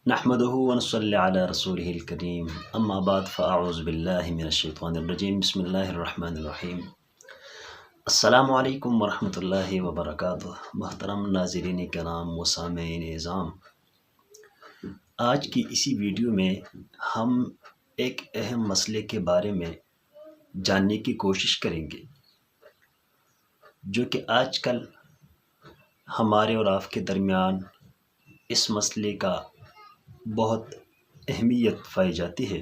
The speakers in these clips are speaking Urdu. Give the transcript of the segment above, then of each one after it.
نحمده ونصلي على رسوله الكريم اما بعد فاعوذ باللہ من الشیطان الرجیم بسم اللہ الرحمن الرحیم۔ السلام علیکم ورحمۃ اللہ وبرکاتہ۔ محترم ناظرین کرام و سامعین اعظام، آج کی اسی ویڈیو میں ہم ایک اہم مسئلے کے بارے میں جاننے کی کوشش کریں گے، جو کہ آج کل ہمارے اور آپ کے درمیان اس مسئلے کا بہت اہمیت پائی جاتی ہے،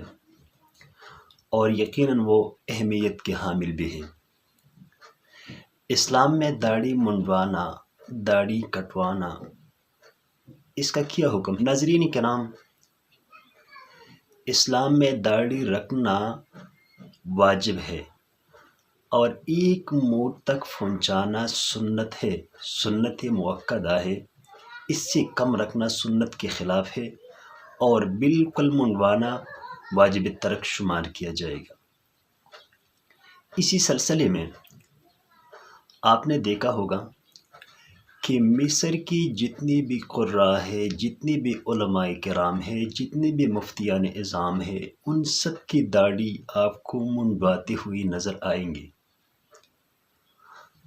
اور یقیناً وہ اہمیت کے حامل بھی ہے۔ اسلام میں داڑھی منڈوانا، داڑھی کٹوانا، اس کا کیا حکم؟ ناظرین کرام، اسلام میں داڑھی رکھنا واجب ہے، اور ایک مونڈ تک پہنچانا سنت ہے، سنت مؤکدہ ہے۔ اس سے کم رکھنا سنت کے خلاف ہے، اور بالکل منڈوانا واجب ترک شمار کیا جائے گا۔ اسی سلسلے میں آپ نے دیکھا ہوگا کہ مصر کی جتنی بھی قراء ہے، جتنی بھی علماء کرام ہے، جتنے بھی مفتیان اعظام ہے، ان سب کی داڑھی آپ کو منڈواتے ہوئی نظر آئیں گے۔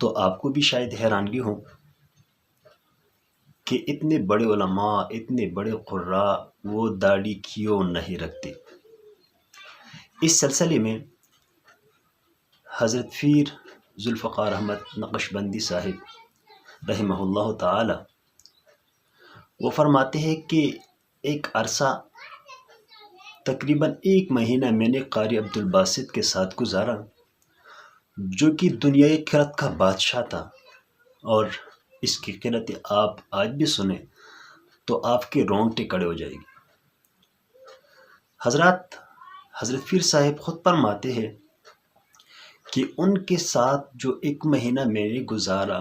تو آپ کو بھی شاید حیرانگی ہو کہ اتنے بڑے علماء، اتنے بڑے قراء وہ داڑھی کیوں نہیں رکھتے۔ اس سلسلے میں حضرت پیر ذوالفقار احمد نقشبندی صاحب رحمہ اللہ تعالی وہ فرماتے ہیں کہ ایک عرصہ تقریباً 1 مہینہ میں نے قاری عبدالباسط کے ساتھ گزارا، جو کہ دنیائے قرأت کا بادشاہ تھا، اور اس کی قرأت آپ آج بھی سنیں تو آپ کے رونگٹے کھڑے ہو جائے گی۔ حضرت پیر صاحب خود فرماتے ہیں کہ ان کے ساتھ جو 1 مہینہ میں نے گزارا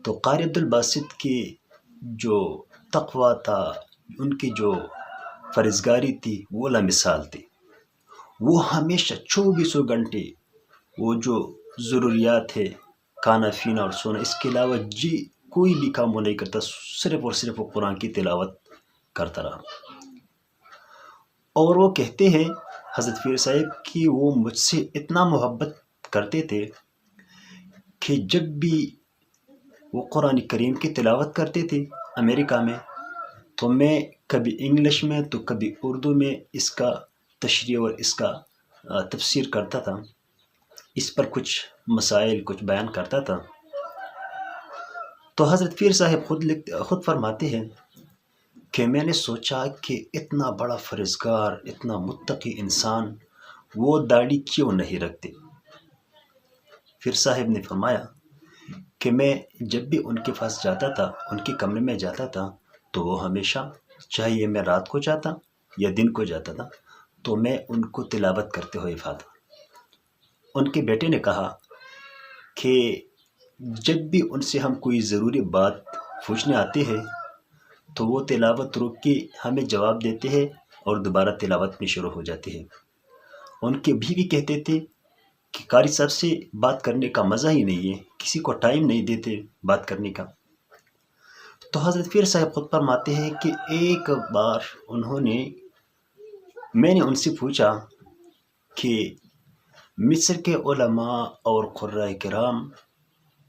تو قاری عبدالباسط کی جو تقویٰ تھا، ان کی جو پرہیزگاری تھی، وہ لامثال تھی۔ وہ ہمیشہ 24 گھنٹے وہ جو ضروریات ہے، کھانا پینا اور سونا، اس کے علاوہ کوئی بھی کام وہ نہیں کرتا، صرف اور صرف وہ قرآن کی تلاوت کرتا رہا۔ اور وہ کہتے ہیں حضرت پیر صاحب کہ وہ مجھ سے اتنا محبت کرتے تھے کہ جب بھی وہ قرآن کریم کی تلاوت کرتے تھے امریکہ میں، تو میں کبھی انگلش میں تو کبھی اردو میں اس کا تشریح اور اس کا تفسیر کرتا تھا، اس پر کچھ مسائل کچھ بیان کرتا تھا۔ تو حضرت پیر صاحب خود فرماتے ہیں کہ میں نے سوچا کہ اتنا بڑا پرہیزگار، اتنا متقی انسان وہ داڑھی کیوں نہیں رکھتے۔ پھر صاحب نے فرمایا کہ میں جب بھی ان کے پاس جاتا تھا، ان کے کمرے میں جاتا تھا، تو وہ ہمیشہ، چاہے میں رات کو جاتا یا دن کو جاتا تھا، تو میں ان کو تلاوت کرتے ہوئے پاتا۔ ان کے بیٹے نے کہا کہ جب بھی ان سے ہم کوئی ضروری بات پوچھنے آتے ہیں تو وہ تلاوت روک کے ہمیں جواب دیتے ہیں اور دوبارہ تلاوت میں شروع ہو جاتے ہیں۔ ان کے بھی کہتے تھے کہ قاری صاحب سے بات کرنے کا مزہ ہی نہیں ہے، کسی کو ٹائم نہیں دیتے بات کرنے کا۔ تو حضرت پیر صاحب خود فرماتے ہیں کہ ایک بار میں نے ان سے پوچھا کہ مصر کے علماء اور قراء کرام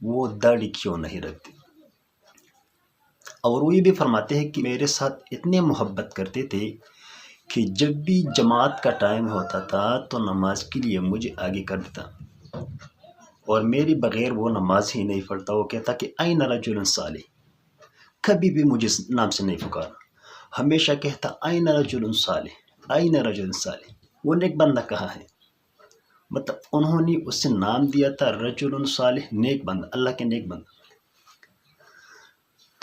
وہ داڑھی کیوں نہیں رکھتے، اور وہ یہ بھی فرماتے ہیں کہ میرے ساتھ اتنے محبت کرتے تھے کہ جب بھی جماعت کا ٹائم ہوتا تھا تو نماز کے لیے مجھے آگے کر دیتا، اور میرے بغیر وہ نماز ہی نہیں پڑھتا۔ وہ کہتا کہ این رجل صالح، کبھی بھی مجھے نام سے نہیں پکارا، ہمیشہ کہتا این رجل صالح، این رجل صالح، وہ نیک بندہ کہاں ہے؟ مطلب انہوں نے اس سے نام دیا تھا رجل صالح، نیک بندہ، اللہ کے نیک بندہ۔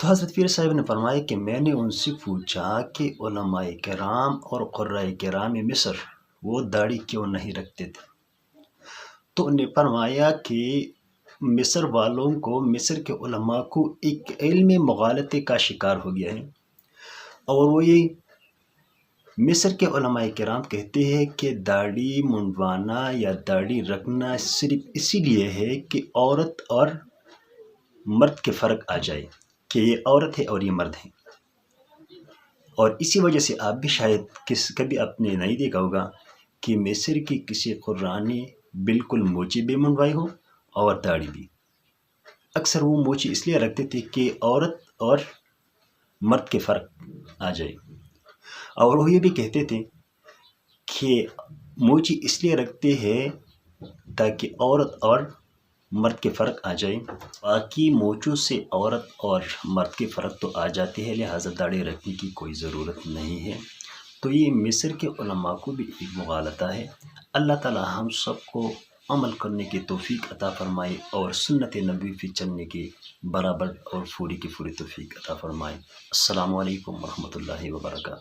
تو حضرت پیر صاحب نے فرمایا کہ میں نے ان سے پوچھا کہ علماء کرام اور قراء کرام مصر وہ داڑھی کیوں نہیں رکھتے تھے؟ تو انہیں فرمایا کہ مصر والوں کو، مصر کے علماء کو ایک علم مغالطے کا شکار ہو گیا ہے، اور وہ یہ مصر کے علماء کرام کہتے ہیں کہ داڑھی منڈوانا یا داڑھی رکھنا صرف اسی لیے ہے کہ عورت اور مرد کے فرق آ جائے، کہ یہ عورت ہے اور یہ مرد ہے۔ اور اسی وجہ سے آپ بھی شاید کبھی آپ نے نہیں دیکھا ہوگا کہ مصر کی کسی قرآن نے بالکل موچی بھی منڈوائی ہو اور داڑھی بھی. اکثر وہ موچی اس لیے رکھتے تھے کہ عورت اور مرد کے فرق آ جائے. اور وہ یہ بھی کہتے تھے کہ موچی اس لیے رکھتے ہیں تاکہ عورت اور مرد کے فرق آ جائے. باقی موچوں سے عورت اور مرد کے فرق تو آ جاتے ہیں، لہٰذا داڑھی رکھنے کی کوئی ضرورت نہیں ہے. تو یہ مصر کے علماء کو بھی ایک مغالطہ ہے. اللہ تعالی ہم سب کو عمل کرنے کی توفیق عطا فرمائے اور سنت نبوی پہ چلنے کی برابر اور پوری کی پوری توفیق عطا فرمائے. السلام علیکم ورحمۃ اللہ وبرکاتہ.